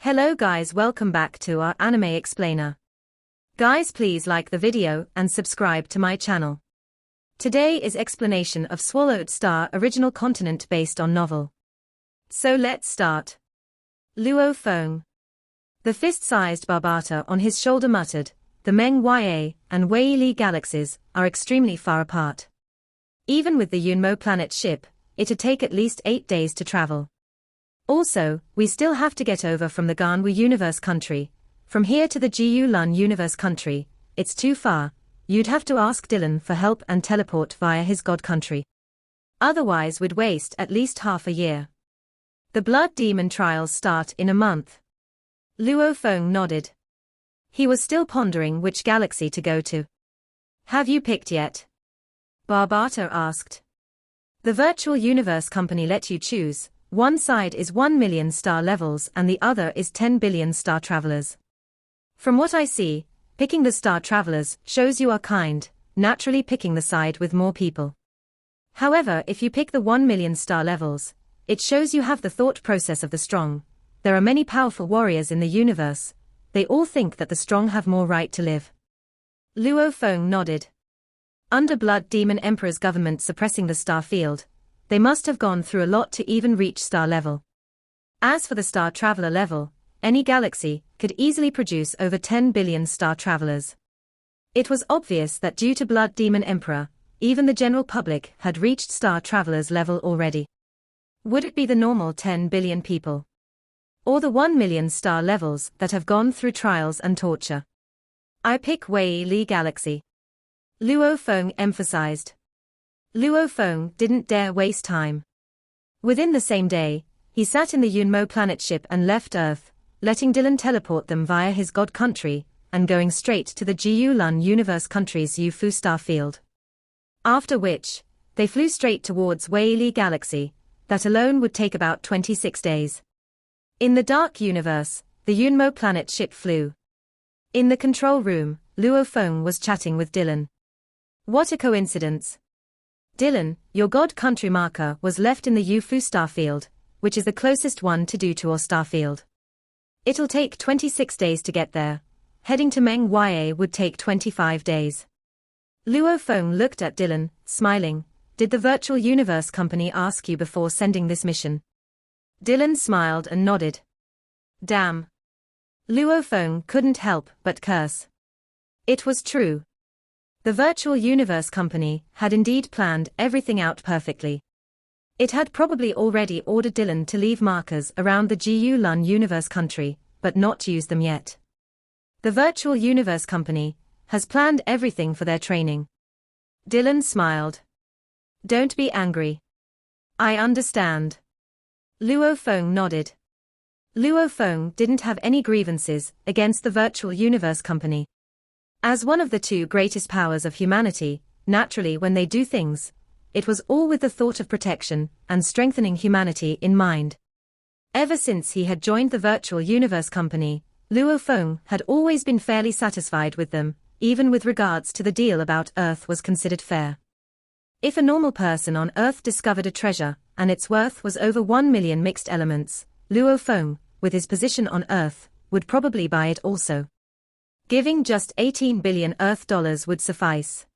Hello guys, welcome back to our anime explainer. Guys, please like the video and subscribe to my channel. Today is explanation of Swallowed Star original continent based on novel. So let's start. Luo Feng. The fist-sized Barbata on his shoulder muttered, the Meng Ya and Wei Li galaxies are extremely far apart. Even with the Yunmo planet ship, it'd take at least 8 days to travel. Also, we still have to get over from the Ganwu universe country. From here to the Jiu Lun universe country, it's too far. You'd have to ask Dylan for help and teleport via his god country. Otherwise we'd waste at least half a year. The blood demon trials start in a month. Luo Feng nodded. He was still pondering which galaxy to go to. Have you picked yet? Barbata asked. The virtual universe company let you choose. One side is 1 million star levels and the other is 10 billion star travelers. From what I see, picking the star travelers shows you are kind, naturally picking the side with more people. However, if you pick the 1 million star levels, it shows you have the thought process of the strong. There are many powerful warriors in the universe. They all think that the strong have more right to live. Luo Feng nodded. Under Blood Demon Emperor's government suppressing the star field, they must have gone through a lot to even reach star level. As for the star traveler level, any galaxy could easily produce over 10 billion star travelers. It was obvious that due to Blood Demon Emperor, even the general public had reached star travelers level already. Would it be the normal 10 billion people? Or the 1 million star levels that have gone through trials and torture? I pick Wei Li Galaxy. Luo Feng emphasized. Luo Feng didn't dare waste time. Within the same day, he sat in the Yunmo planet ship and left Earth, letting Dylan teleport them via his god country, and going straight to the Jiu Lun universe country's Yufu star field. After which, they flew straight towards Wei Li Galaxy. That alone would take about 26 days. In the dark universe, the Yunmo planet ship flew. In the control room, Luo Feng was chatting with Dylan. What a coincidence. Dylan, your god country marker was left in the Yufu starfield, which is the closest one to Dutuor starfield. It'll take 26 days to get there. Heading to Meng Ya would take 25 days. Luo Feng looked at Dylan, smiling. Did the virtual universe company ask you before sending this mission? Dylan smiled and nodded. Damn. Luo Feng couldn't help but curse. It was true. The virtual universe company had indeed planned everything out perfectly. It had probably already ordered Dylan to leave markers around the Jiu Lun universe country, but not use them yet. The virtual universe company has planned everything for their training. Dylan smiled. Don't be angry. I understand. Luo Feng nodded. Luo Feng didn't have any grievances against the virtual universe company. As one of the two greatest powers of humanity, naturally when they do things, it was all with the thought of protection and strengthening humanity in mind. Ever since he had joined the virtual universe company, Luo Feng had always been fairly satisfied with them, even with regards to the deal about Earth was considered fair. If a normal person on Earth discovered a treasure, and its worth was over 1 million mixed elements, Luo Feng, with his position on Earth, would probably buy it also. Giving just 18 billion Earth dollars would suffice.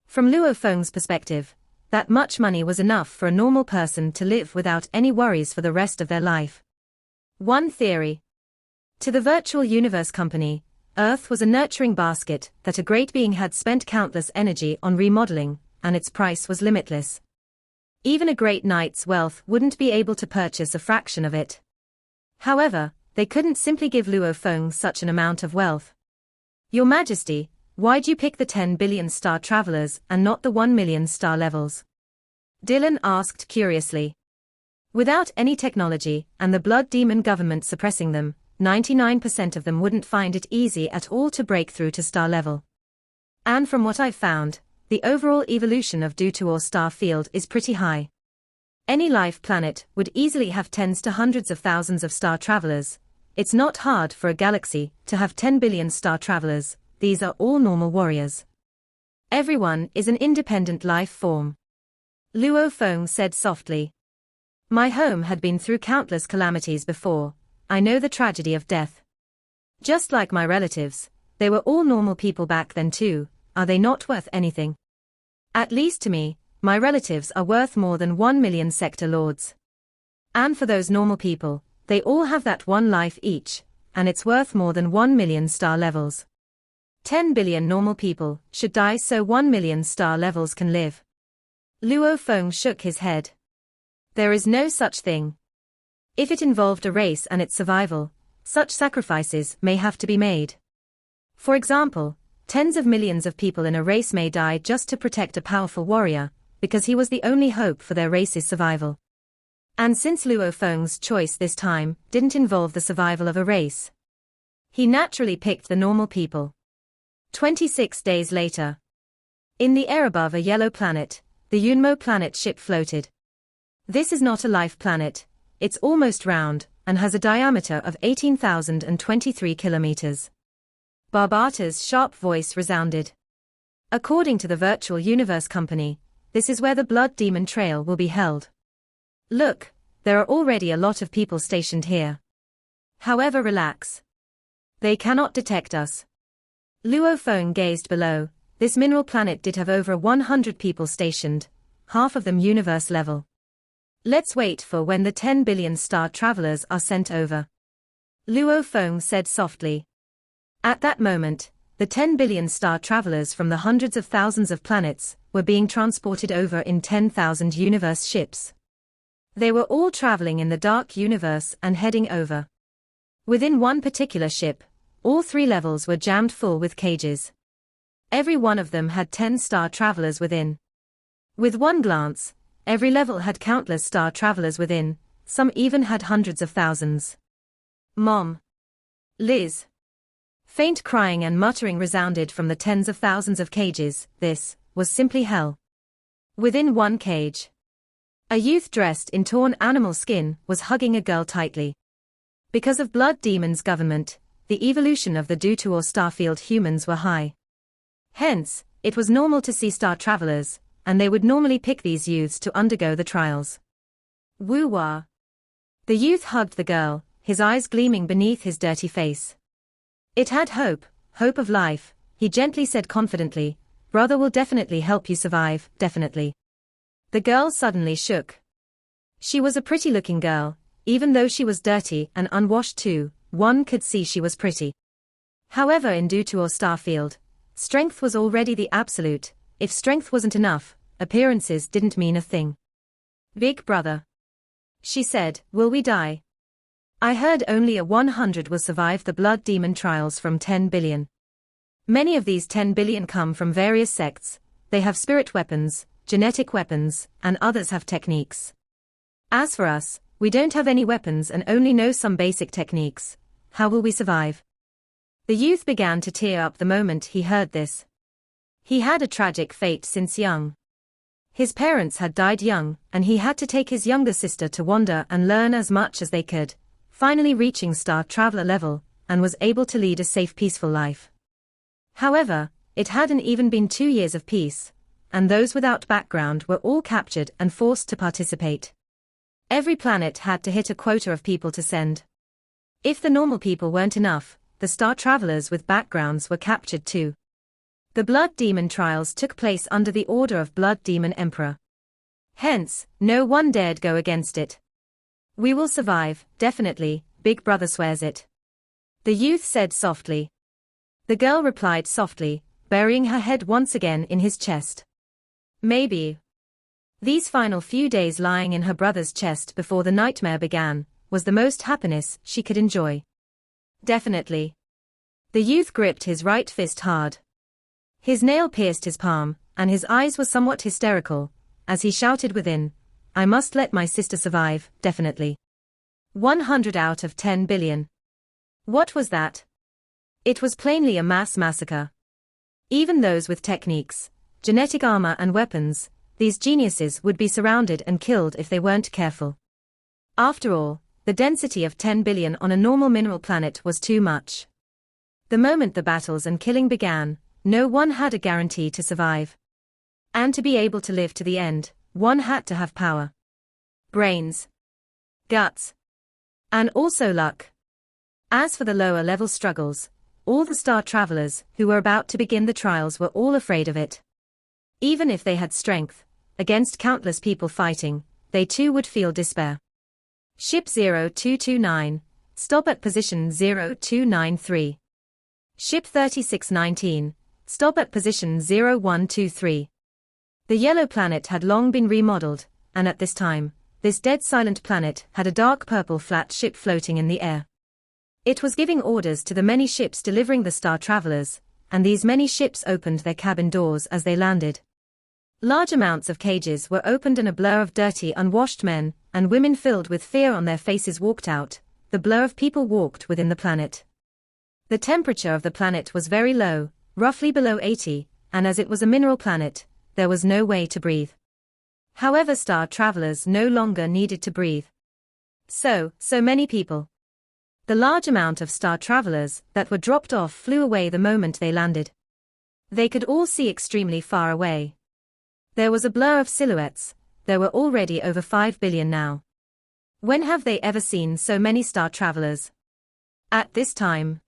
From Luo Feng's perspective, that much money was enough for a normal person to live without any worries for the rest of their life. One theory. To the virtual universe company, Earth was a nurturing basket that a great being had spent countless energy on remodeling, and its price was limitless. Even a great knight's wealth wouldn't be able to purchase a fraction of it. However, they couldn't simply give Luo Feng such an amount of wealth. Your Majesty, why'd you pick the 10 billion star travelers and not the 1 million star levels? Dylan asked curiously. Without any technology and the blood demon government suppressing them, 99% of them wouldn't find it easy at all to break through to star level. And from what I've found, the overall evolution of Dutuor star field is pretty high. Any life planet would easily have tens to hundreds of thousands of star travelers. It's not hard for a galaxy to have 10 billion star travelers. These are all normal warriors. Everyone is an independent life form. Luo Feng said softly. My home had been through countless calamities before. I know the tragedy of death. Just like my relatives, they were all normal people back then too. Are they not worth anything? At least to me, my relatives are worth more than 1 million sector lords. And for those normal people, they all have that one life each, and it's worth more than 1 million star levels. 10 billion normal people should die so 1 million star levels can live. Luo Feng shook his head. There is no such thing. If it involved a race and its survival, such sacrifices may have to be made. For example, tens of millions of people in a race may die just to protect a powerful warrior, because he was the only hope for their race's survival. And since Luo Feng's choice this time didn't involve the survival of a race, he naturally picked the normal people. 26 days later. In the air above a yellow planet, the Yunmo planet ship floated. This is not a life planet, it's almost round, and has a diameter of 18,023 kilometers. Barbata's sharp voice resounded. According to the Virtual Universe Company, this is where the Blood Demon Trail will be held. Look, there are already a lot of people stationed here. However, relax. They cannot detect us. Luo Feng gazed below. This mineral planet did have over 100 people stationed, half of them universe level. Let's wait for when the 10 billion star travelers are sent over. Luo Feng said softly. At that moment, the 10 billion star travelers from the hundreds of thousands of planets were being transported over in 10,000 universe ships. They were all traveling in the dark universe and heading over. Within one particular ship, all 3 levels were jammed full with cages. Every one of them had 10 star travelers within. With one glance, every level had countless star travelers within, some even had hundreds of thousands. Mom. Liz. Faint crying and muttering resounded from the tens of thousands of cages. This was simply hell. Within one cage, a youth dressed in torn animal skin was hugging a girl tightly. Because of Blood Demon's government, the evolution of the Dutuor starfield humans were high. Hence, it was normal to see star travelers, and they would normally pick these youths to undergo the trials. Woo-wah. The youth hugged the girl, his eyes gleaming beneath his dirty face. It had hope of life, he gently said confidently. Brother will definitely help you survive, definitely. The girl suddenly shook. She was a pretty-looking girl, even though she was dirty and unwashed too, one could see she was pretty. However, in Dutuor starfield, strength was already the absolute. If strength wasn't enough, appearances didn't mean a thing. Big brother, she said, will we die? I heard only a 100 will survive the Blood Demon trials from 10 billion. Many of these 10 billion come from various sects. They have spirit weapons, genetic weapons, and others have techniques. As for us, we don't have any weapons and only know some basic techniques. How will we survive? The youth began to tear up the moment he heard this. He had a tragic fate since young. His parents had died young, and he had to take his younger sister to wander and learn as much as they could, finally reaching star traveler level, and was able to lead a safe, peaceful life. However, it hadn't even been 2 years of peace, and those without background were all captured and forced to participate. Every planet had to hit a quota of people to send. If the normal people weren't enough, the star travelers with backgrounds were captured too. The Blood Demon trials took place under the order of Blood Demon Emperor. Hence, no one dared go against it. We will survive, definitely, Big Brother swears it. The youth said softly. The girl replied softly, burying her head once again in his chest. Maybe. These final few days lying in her brother's chest before the nightmare began, was the most happiness she could enjoy. Definitely. The youth gripped his right fist hard. His nail pierced his palm, and his eyes were somewhat hysterical, as he shouted within, I must let my sister survive, definitely. 100 out of 10 billion. What was that? It was plainly a mass massacre. Even those with techniques, genetic armor and weapons, these geniuses would be surrounded and killed if they weren't careful. After all, the density of 10 billion on a normal mineral planet was too much. The moment the battles and killing began, no one had a guarantee to survive. And to be able to live to the end, one had to have power. Brains. Guts. And also luck. As for the lower-level struggles, all the star travelers who were about to begin the trials were all afraid of it. Even if they had strength, against countless people fighting, they too would feel despair. Ship 0229, stop at position 0293. Ship 3619, stop at position 0123. The yellow planet had long been remodeled, and at this time, this dead silent planet had a dark purple flat ship floating in the air. It was giving orders to the many ships delivering the star travelers, and these many ships opened their cabin doors as they landed. Large amounts of cages were opened and a blur of dirty, unwashed men and women filled with fear on their faces walked out. The blur of people walked within the planet. The temperature of the planet was very low, roughly below 80, and as it was a mineral planet, there was no way to breathe. However, star travelers no longer needed to breathe. So many people. The large amount of star travelers that were dropped off flew away the moment they landed. They could all see extremely far away. There was a blur of silhouettes. There were already over 5 billion now. When have they ever seen so many star travelers? At this time,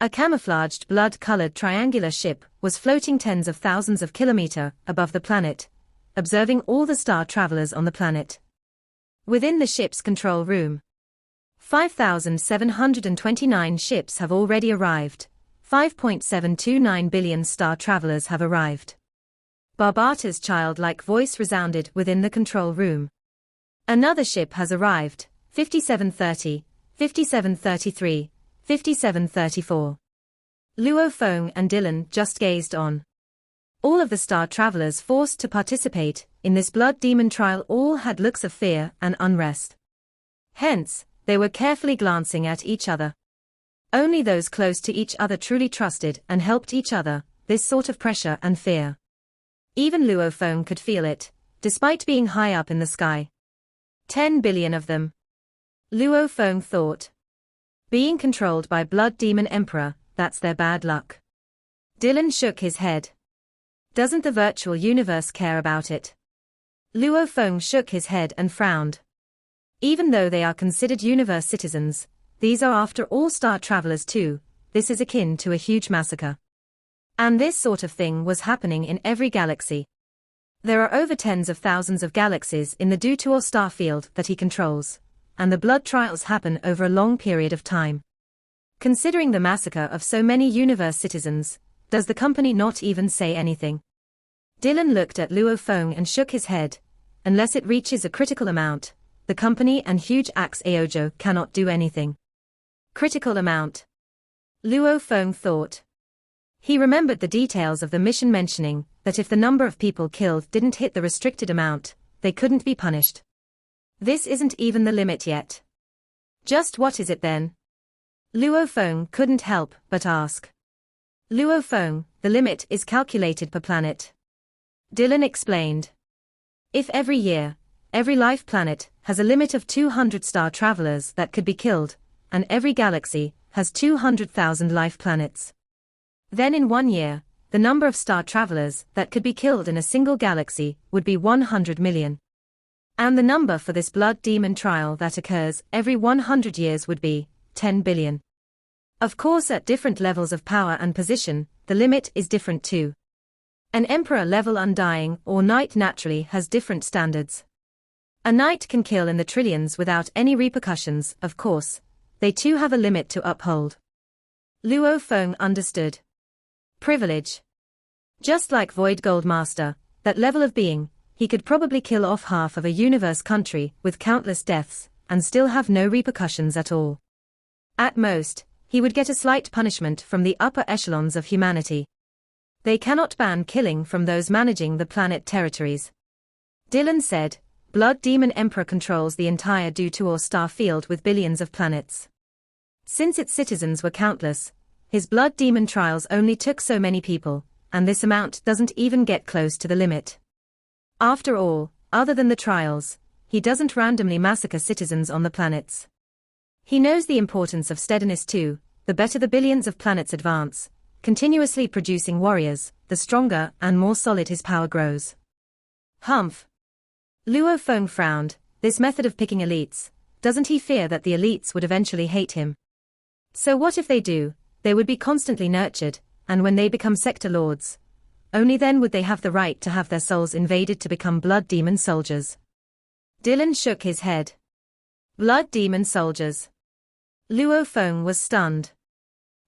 a camouflaged blood-colored triangular ship was floating tens of thousands of kilometers above the planet, observing all the star travelers on the planet. Within the ship's control room, 5,729 ships have already arrived. 5.729 billion star travelers have arrived. Barbata's childlike voice resounded within the control room. Another ship has arrived, 5730, 5733, 5734. Luo Feng and Dylan just gazed on. All of the star travelers forced to participate in this blood demon trial all had looks of fear and unrest. Hence, they were carefully glancing at each other. Only those close to each other truly trusted and helped each other, this sort of pressure and fear. Even Luo Feng could feel it, despite being high up in the sky. 10 billion of them. Luo Feng thought. Being controlled by Blood Demon Emperor, that's their bad luck. Dylan shook his head. Doesn't the virtual universe care about it? Luo Feng shook his head and frowned. Even though they are considered universe citizens, these are after all star travelers too. This is akin to a huge massacre. And this sort of thing was happening in every galaxy. There are over tens of thousands of galaxies in the Dutuor star field that he controls, and the blood trials happen over a long period of time. Considering the massacre of so many universe citizens, does the company not even say anything? Dylan looked at Luo Feng and shook his head. Unless it reaches a critical amount, the company and huge Axe Aojo cannot do anything. Critical amount. Luo Feng thought. He remembered the details of the mission mentioning that if the number of people killed didn't hit the restricted amount, they couldn't be punished. This isn't even the limit yet. Just what is it then? Luo Feng couldn't help but ask. Luo Feng, the limit is calculated per planet. Dylan explained. If every year, every life planet has a limit of 200 star travelers that could be killed, and every galaxy has 200,000 life planets. Then in 1 year, the number of star travelers that could be killed in a single galaxy would be 100 million. And the number for this blood demon trial that occurs every 100 years would be 10 billion. Of course, at different levels of power and position, the limit is different too. An emperor level undying or knight naturally has different standards. A knight can kill in the trillions without any repercussions, of course. They too have a limit to uphold. Luo Feng understood. Privilege. Just like Void Goldmaster, that level of being, he could probably kill off half of a universe country with countless deaths, and still have no repercussions at all. At most, he would get a slight punishment from the upper echelons of humanity. They cannot ban killing from those managing the planet territories. Dylan said, Blood Demon Emperor controls the entire Dutuor star field with billions of planets. Since its citizens were countless, his blood demon trials only took so many people, and this amount doesn't even get close to the limit. After all, other than the trials, he doesn't randomly massacre citizens on the planets. He knows the importance of steadiness too. The better the billions of planets advance, continuously producing warriors, the stronger and more solid his power grows. Humph. Luo Feng frowned. This method of picking elites, doesn't he fear that the elites would eventually hate him? So what if they do? They would be constantly nurtured, and when they become sector lords, only then would they have the right to have their souls invaded to become blood demon soldiers. Dylan shook his head. Blood demon soldiers. Luo Feng was stunned.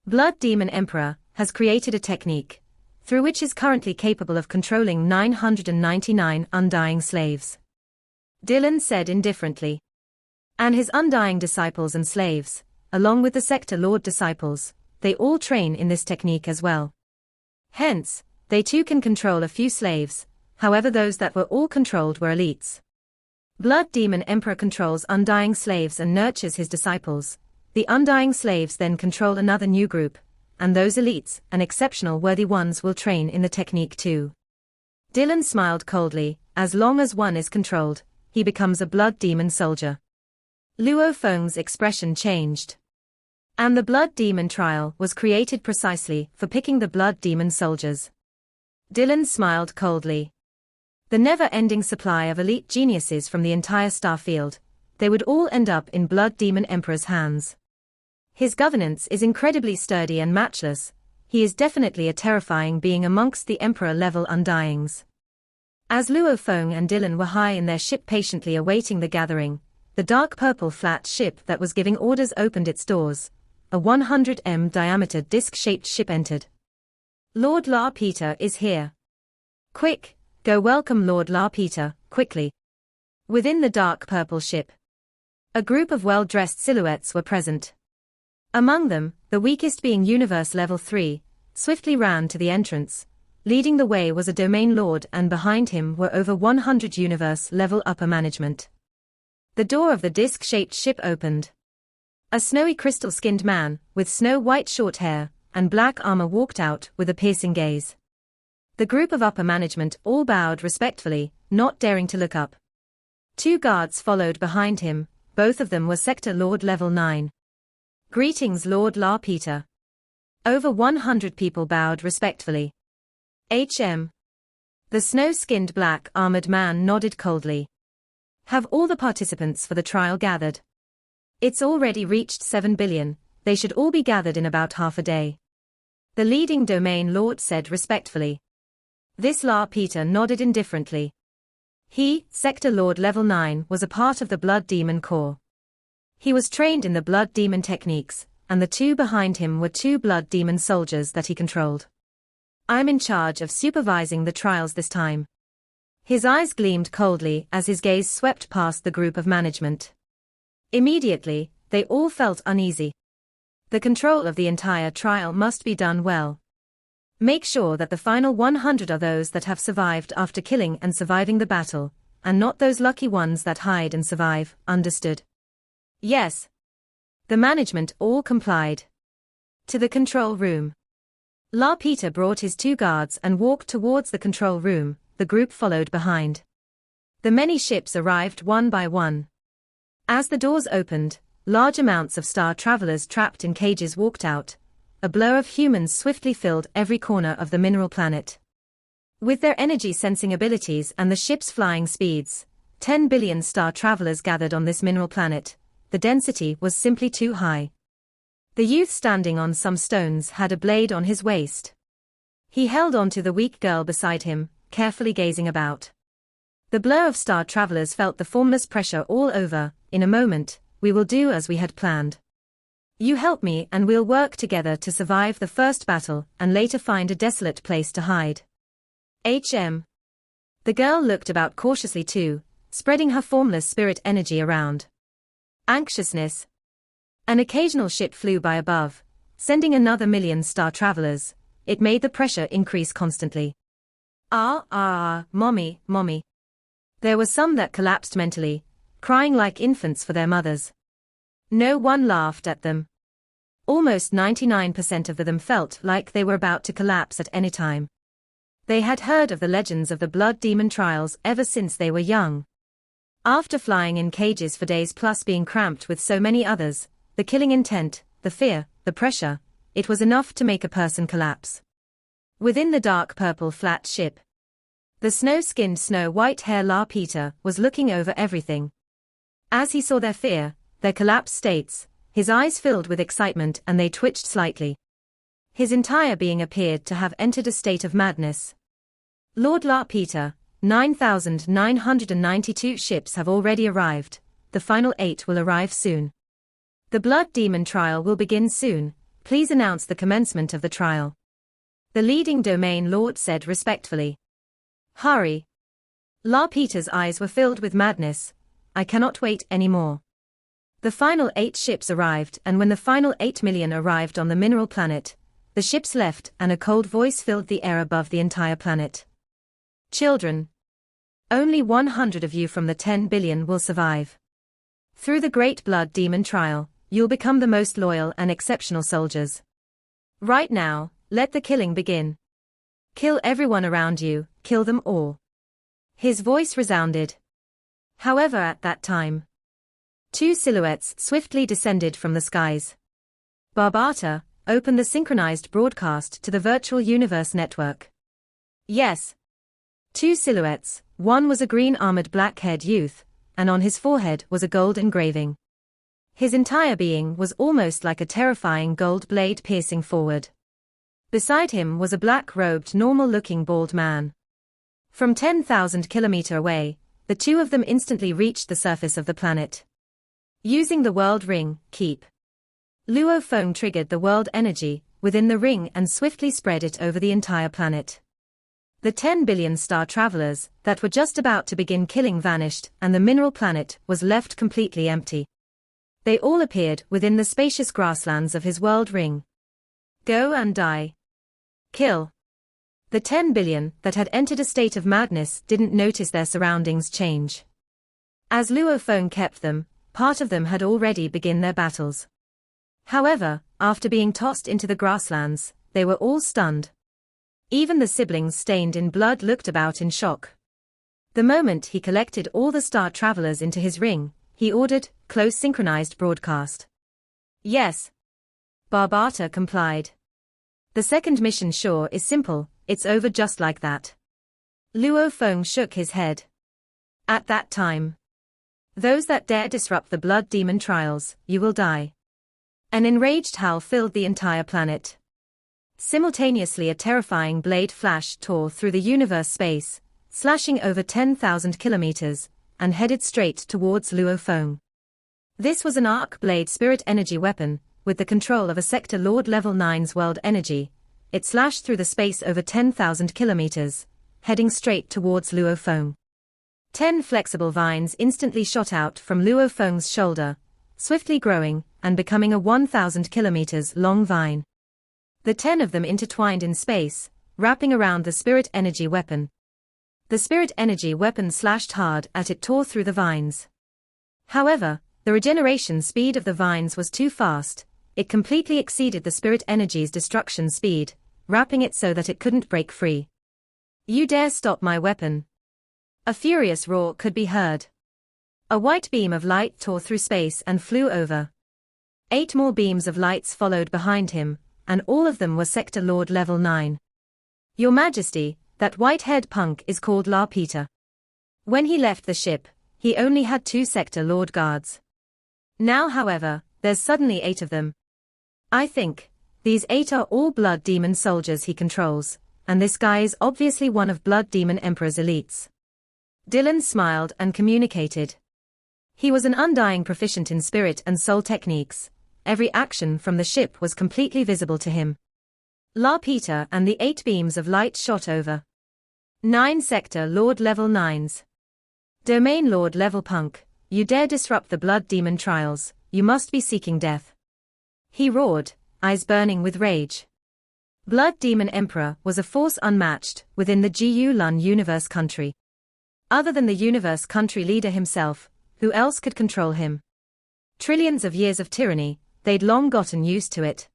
Blood Demon Emperor has created a technique through which is currently capable of controlling 999 undying slaves. Dylan said indifferently. And his undying disciples and slaves, along with the sector lord disciples, they all train in this technique as well. Hence, they too can control a few slaves, however those that were all controlled were elites. Blood Demon Emperor controls undying slaves and nurtures his disciples. The undying slaves then control another new group, and those elites and exceptional worthy ones will train in the technique too. Dylan smiled coldly. As long as one is controlled, he becomes a blood demon soldier. Luo Feng's expression changed. And the blood demon trial was created precisely for picking the blood demon soldiers. Dylan smiled coldly. The never-ending supply of elite geniuses from the entire star field, they would all end up in Blood Demon Emperor's hands. His governance is incredibly sturdy and matchless. He is definitely a terrifying being amongst the Emperor-level undyings. As Luo Feng and Dylan were high in their ship patiently awaiting the gathering, the dark purple flat ship that was giving orders opened its doors. A 100 m diameter disc-shaped ship entered. Lord La Peter is here. Quick, go welcome Lord La Peter, quickly. Within the dark purple ship, a group of well-dressed silhouettes were present. Among them, the weakest being Universe Level 3, swiftly ran to the entrance. Leading the way was a domain lord and behind him were over 100 Universe Level upper management. The door of the disc-shaped ship opened. A snowy crystal-skinned man, with snow-white short hair and black armor walked out with a piercing gaze. The group of upper management all bowed respectfully, not daring to look up. 2 guards followed behind him, both of them were Sector Lord Level 9. Greetings Lord La Peter. Over 100 people bowed respectfully. HM. The snow-skinned black-armored man nodded coldly. Have all the participants for the trial gathered? It's already reached 7 billion, they should all be gathered in about half a day. The leading domain lord said respectfully. This La Peter nodded indifferently. He, Sector Lord Level 9, was a part of the Blood Demon Corps. He was trained in the Blood Demon techniques, and the 2 behind him were 2 Blood Demon soldiers that he controlled. I'm in charge of supervising the trials this time. His eyes gleamed coldly as his gaze swept past the group of management. Immediately, they all felt uneasy. The control of the entire trial must be done well. Make sure that the final 100 are those that have survived after killing and surviving the battle, and not those lucky ones that hide and survive, understood? Yes. The management all complied. To the control room. La Peter brought his 2 guards and walked towards the control room, the group followed behind. The many ships arrived one by one. As the doors opened, large amounts of star travelers trapped in cages walked out. A blur of humans swiftly filled every corner of the mineral planet. With their energy-sensing abilities and the ship's flying speeds, 10 billion star travelers gathered on this mineral planet. The density was simply too high. The youth standing on some stones had a blade on his waist. He held on to the weak girl beside him, carefully gazing about. The blur of star travelers felt the formless pressure all over. In a moment, we will do as we had planned. You help me and we'll work together to survive the first battle and later find a desolate place to hide. HM. The girl looked about cautiously too, spreading her formless spirit energy around. Anxiousness. An occasional ship flew by above, sending another million star travelers. It made the pressure increase constantly. Mommy, mommy. There were some that collapsed mentally, crying like infants for their mothers. No one laughed at them. Almost 99% of them felt like they were about to collapse at any time. They had heard of the legends of the blood demon trials ever since they were young. After flying in cages for days plus being cramped with so many others, the killing intent, the fear, the pressure, it was enough to make a person collapse. Within the dark purple flat ship, the snow-skinned snow-white hair La Peter was looking over everything. As he saw their fear, their collapsed states, his eyes filled with excitement and they twitched slightly. His entire being appeared to have entered a state of madness. Lord La Peter, 9,992 ships have already arrived, the final 8 will arrive soon. The Blood Demon trial will begin soon, please announce the commencement of the trial. The leading domain lord said respectfully. Hurry. La Peter's eyes were filled with madness. I cannot wait anymore. The final 8 ships arrived, and when the final 8 million arrived on the mineral planet, the ships left and a cold voice filled the air above the entire planet. Children. Only 100 of you from the 10 billion will survive. Through the Great Blood Demon trial, you'll become the most loyal and exceptional soldiers. Right now, let the killing begin. Kill everyone around you, kill them all. His voice resounded. However, at that time, 2 silhouettes swiftly descended from the skies. Barbata, open the synchronized broadcast to the virtual universe network. Yes. 2 silhouettes, one was a green-armored black-haired youth, and on his forehead was a gold engraving. His entire being was almost like a terrifying gold blade piercing forward. Beside him was a black-robed normal-looking bald man. From 10,000 kilometers away, the 2 of them instantly reached the surface of the planet. Using the world ring, keep. Luo Feng triggered the world energy within the ring and swiftly spread it over the entire planet. The 10 billion star travelers that were just about to begin killing vanished and the mineral planet was left completely empty. They all appeared within the spacious grasslands of his world ring. Go and die. Kill. The 10 billion that had entered a state of madness didn't notice their surroundings change. As Luo Feng kept them, part of them had already begun their battles. However, after being tossed into the grasslands, they were all stunned. Even the siblings stained in blood looked about in shock. The moment he collected all the star travelers into his ring, he ordered, close synchronized broadcast. Yes. Barbata complied. The second mission sure is simple, it's over just like that. Luo Feng shook his head. At that time, those that dare disrupt the Blood Demon trials, you will die. An enraged howl filled the entire planet. Simultaneously a terrifying blade flash tore through the universe space, slashing over 10,000 kilometers, and headed straight towards Luo Feng. This was an arc blade spirit energy weapon, with the control of a Sector Lord Level 9's world energy. It slashed through the space over 10,000 kilometers, heading straight towards Luo Feng. 10 flexible vines instantly shot out from Luo Feng's shoulder, swiftly growing and becoming a 1,000 kilometers long vine. The 10 of them intertwined in space, wrapping around the spirit energy weapon. The spirit energy weapon slashed hard as it tore through the vines. However, the regeneration speed of the vines was too fast. It completely exceeded the spirit energy's destruction speed, wrapping it so that it couldn't break free. You dare stop my weapon? A furious roar could be heard. A white beam of light tore through space and flew over. 8 more beams of lights followed behind him, and all of them were Sector Lord Level 9. Your Majesty, that white-haired punk is called La Peter. When he left the ship, he only had 2 Sector Lord guards. Now however, there's suddenly 8 of them. I think, these 8 are all Blood Demon soldiers he controls, and this guy is obviously one of Blood Demon Emperor's elites. Dylan smiled and communicated. He was an undying proficient in spirit and soul techniques. Every action from the ship was completely visible to him. La Peter and the 8 beams of light shot over. 9 Sector Lord Level 9s. Domain Lord Level Punk, you dare disrupt the Blood Demon trials, you must be seeking death. He roared, eyes burning with rage. Blood Demon Emperor was a force unmatched within the Gu Lun universe country. Other than the universe country leader himself, who else could control him? Trillions of years of tyranny, they'd long gotten used to it.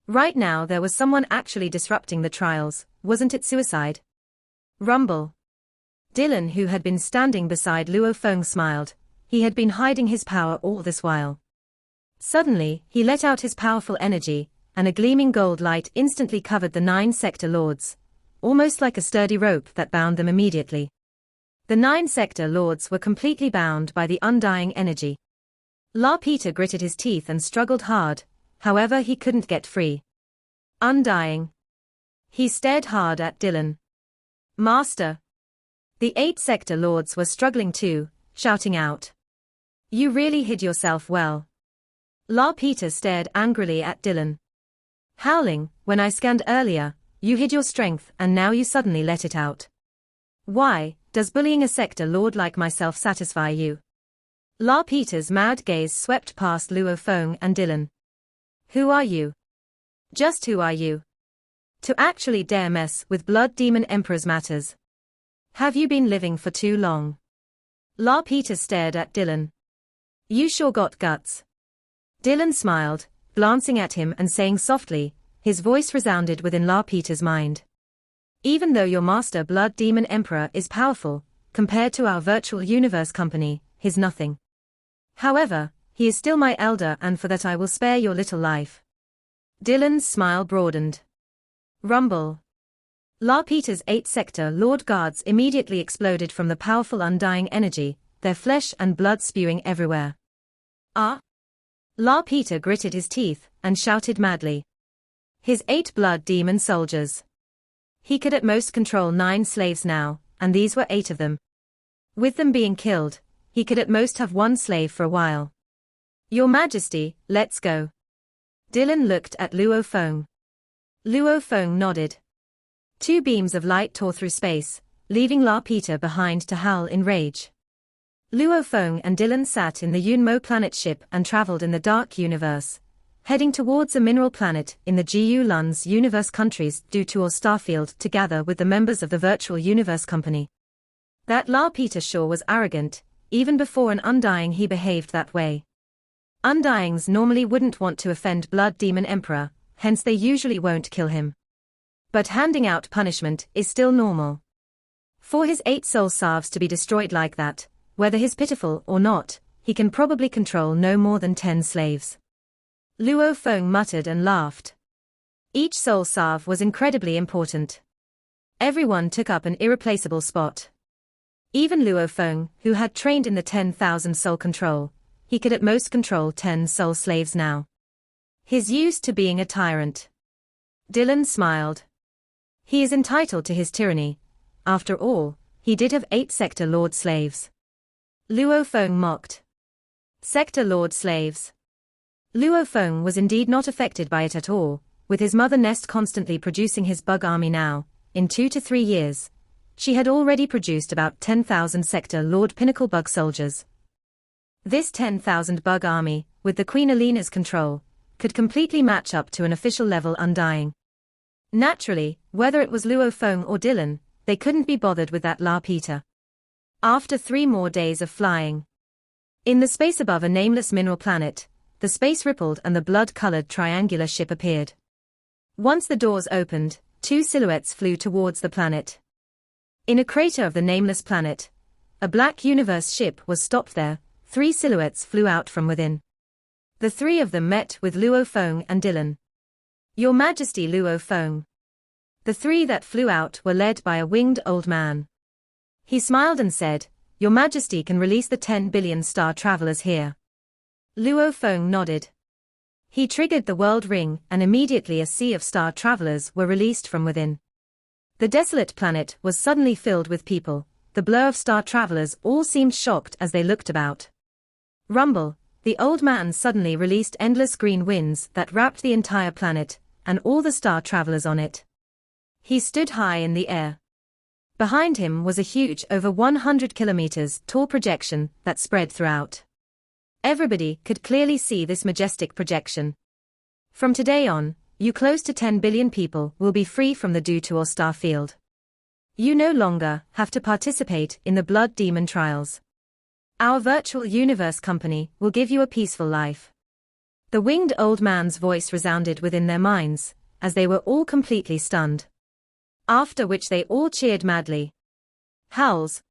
Right now there was someone actually disrupting the trials, wasn't it suicide? Rumble. Dylan, who had been standing beside Luo Feng, smiled. He had been hiding his power all this while. Suddenly, he let out his powerful energy, and a gleaming gold light instantly covered the 9 Sector Lords, almost like a sturdy rope that bound them immediately. The 9 Sector Lords were completely bound by the undying energy. La Peter gritted his teeth and struggled hard, however he couldn't get free. Undying. He stared hard at Dylan. Master. The 8 sector lords were struggling too, shouting out. You really hid yourself well. La Peter stared angrily at Dylan. Howling, when I scanned earlier, you hid your strength and now you suddenly let it out. Why, does bullying a sector lord like myself satisfy you? La Peter's mad gaze swept past Luo Feng and Dylan. Who are you? Just who are you? To actually dare mess with Blood Demon Emperor's matters. Have you been living for too long? La Peter stared at Dylan. You sure got guts. Dylan smiled, glancing at him and saying softly, his voice resounded within La Peter's mind. Even though your master Blood Demon Emperor is powerful, compared to our virtual universe company, he's nothing. However, he is still my elder and for that I will spare your little life. Dylan's smile broadened. Rumble. La Peter's 8 sector lord guards immediately exploded from the powerful undying energy, their flesh and blood spewing everywhere. Ah! La Peter gritted his teeth and shouted madly. His 8 blood demon soldiers. He could at most control 9 slaves now, and these were 8 of them. With them being killed, he could at most have 1 slave for a while. Your Majesty, let's go. Dylan looked at Luo Feng. Luo Feng nodded. 2 beams of light tore through space, leaving La Peter behind to howl in rage. Luo Feng and Dylan sat in the Yunmo planet ship and traveled in the Dark Universe, heading towards a mineral planet in the Gu Lun's universe countries due to or starfield to gather with the members of the Virtual Universe Company. That La Peter sure was arrogant, even before an Undying he behaved that way. Undyings normally wouldn't want to offend Blood Demon Emperor, hence they usually won't kill him. But handing out punishment is still normal. For his 8 soul salves to be destroyed like that, whether he's pitiful or not, he can probably control no more than 10 slaves. Luo Feng muttered and laughed. Each soul salve was incredibly important. Everyone took up an irreplaceable spot. Even Luo Feng, who had trained in the 10,000 soul control, he could at most control 10 soul slaves now. He's used to being a tyrant. Dylan smiled. He is entitled to his tyranny. After all, he did have 8 sector lord slaves. Luo Feng mocked. Sector lord slaves. Luo Feng was indeed not affected by it at all, with his mother nest constantly producing his bug army now. In 2 to 3 years, she had already produced about 10,000 sector lord pinnacle bug soldiers. This 10,000 bug army, with the Queen Alina's control, could completely match up to an official level Undying. Naturally, whether it was Luo Feng or Dylan, they couldn't be bothered with that La Peter. After 3 more days of flying. In the space above a nameless mineral planet, the space rippled and the blood-colored triangular ship appeared. Once the doors opened, 2 silhouettes flew towards the planet. In a crater of the nameless planet, a black universe ship was stopped there. 3 silhouettes flew out from within. The 3 of them met with Luo Feng and Dylan. Your Majesty Luo Feng. The 3 that flew out were led by a winged old man. He smiled and said, Your Majesty can release the 10 billion star travelers here. Luo Feng nodded. He triggered the world ring and immediately a sea of star travelers were released from within. The desolate planet was suddenly filled with people. The blur of star travelers all seemed shocked as they looked about. Rumble, the old man suddenly released endless green winds that wrapped the entire planet, and all the star travelers on it. He stood high in the air. Behind him was a huge over 100 kilometers tall projection that spread throughout. Everybody could clearly see this majestic projection. From today on, you close to 10 billion people will be free from the due to or star field. You no longer have to participate in the blood demon trials. Our virtual universe company will give you a peaceful life. The winged old man's voice resounded within their minds, as they were all completely stunned. After which they all cheered madly. Howls.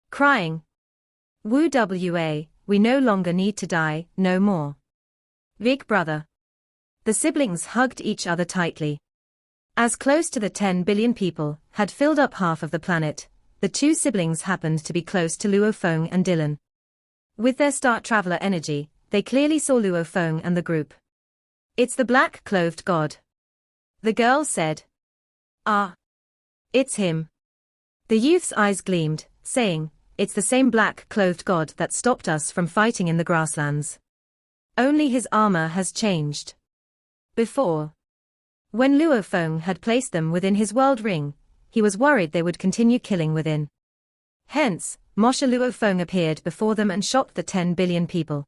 Crying. Woo wa, we no longer need to die, no more. Big brother. The siblings hugged each other tightly. As close to the 10 billion people had filled up half of the planet, the 2 siblings happened to be close to Luo Feng and Dylan. With their star traveler energy, they clearly saw Luo Feng and the group. "It's the black-clothed god," the girl said. "Ah. It's him." The youth's eyes gleamed, saying, "It's the same black-clothed god that stopped us from fighting in the grasslands. Only his armor has changed." Before, when Luo Feng had placed them within his world ring, he was worried they would continue killing within. Hence, Moshe Luo Feng appeared before them and shocked the 10 billion people.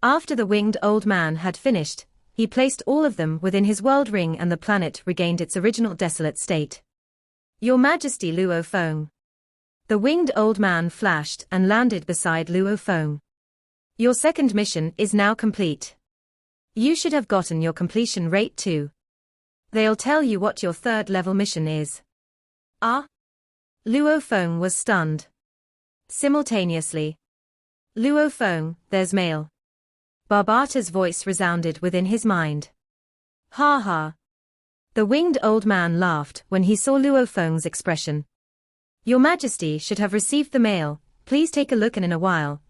After the winged old man had finished, he placed all of them within his world ring and the planet regained its original desolate state. "Your Majesty Luo Feng." The winged old man flashed and landed beside Luo Feng. "Your second mission is now complete. You should have gotten your completion rate too. They'll tell you what your third level mission is." "Ah?" Luo Feng was stunned. Simultaneously, "Luo Feng, there's mail." Barbata's voice resounded within his mind. "Ha ha." The winged old man laughed when he saw Luo Feng's expression. "Your Majesty should have received the mail, please take a look and in a while,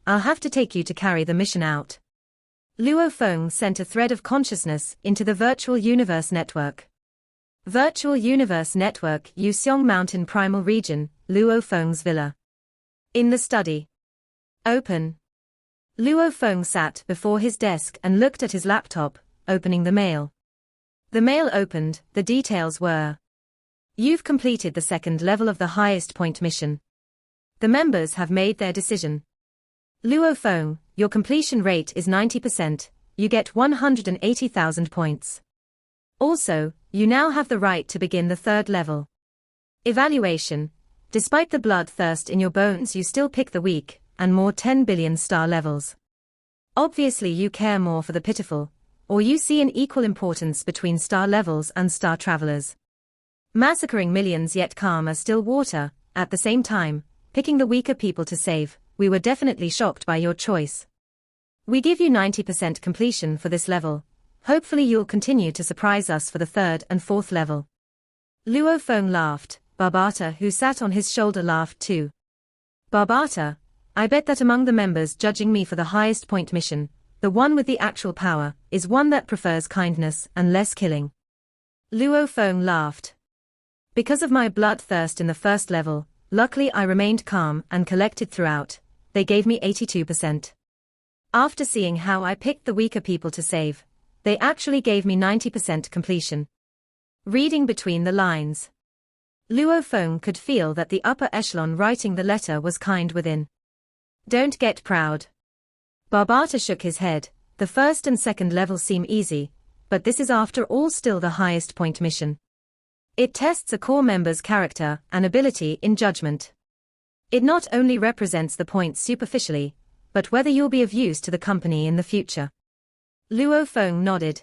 I'll have to take you to carry the mission out." Luo Feng sent a thread of consciousness into the Virtual Universe Network. Virtual Universe Network, Yuseong Mountain Primal Region, Luo Feng's villa. In the study. Open. Luo Feng sat before his desk and looked at his laptop, opening the mail. The mail opened, the details were: "You've completed the second level of the highest point mission. The members have made their decision. Luo Feng, your completion rate is 90%, you get 180,000 points. Also, you now have the right to begin the third level. Evaluation: despite the bloodthirst in your bones you still pick the weak, and more 10 billion star levels. Obviously you care more for the pitiful, or you see an equal importance between star levels and star travelers. Massacring millions yet calm as still water, at the same time, picking the weaker people to save, we were definitely shocked by your choice. We give you 90% completion for this level. Hopefully you'll continue to surprise us for the third and fourth level." Luo Feng laughed. Barbata, who sat on his shoulder, laughed too. "Barbata, I bet that among the members judging me for the highest point mission, the one with the actual power is one that prefers kindness and less killing." Luo Feng laughed. "Because of my bloodthirst in the first level, luckily I remained calm and collected throughout. They gave me 82%. After seeing how I picked the weaker people to save, they actually gave me 90% completion." Reading between the lines, Luo Feng could feel that the upper echelon writing the letter was kind within. "Don't get proud." Barbata shook his head. "The first and second level seem easy, but this is after all still the highest point mission. It tests a core member's character and ability in judgment. It not only represents the points superficially, but whether you'll be of use to the company in the future." Luo Feng nodded.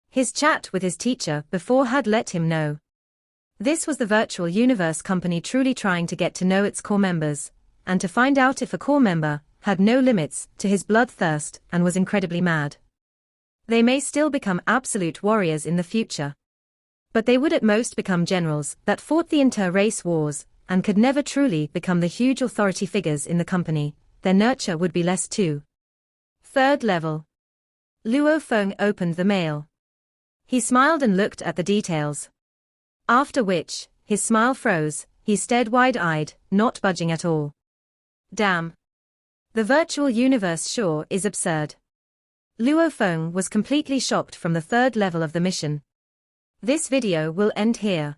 His chat with his teacher before had let him know. This was the virtual universe company truly trying to get to know its core members, and to find out if a core member had no limits to his bloodthirst and was incredibly mad. They may still become absolute warriors in the future, but they would at most become generals that fought the inter-race wars, and could never truly become the huge authority figures in the company. Their nurture would be less too. Third level. Luo Feng opened the mail. He smiled and looked at the details. After which, his smile froze, he stared wide-eyed, not budging at all. Damn. The virtual universe sure is absurd. Luo Feng was completely shocked from the third level of the mission. This video will end here.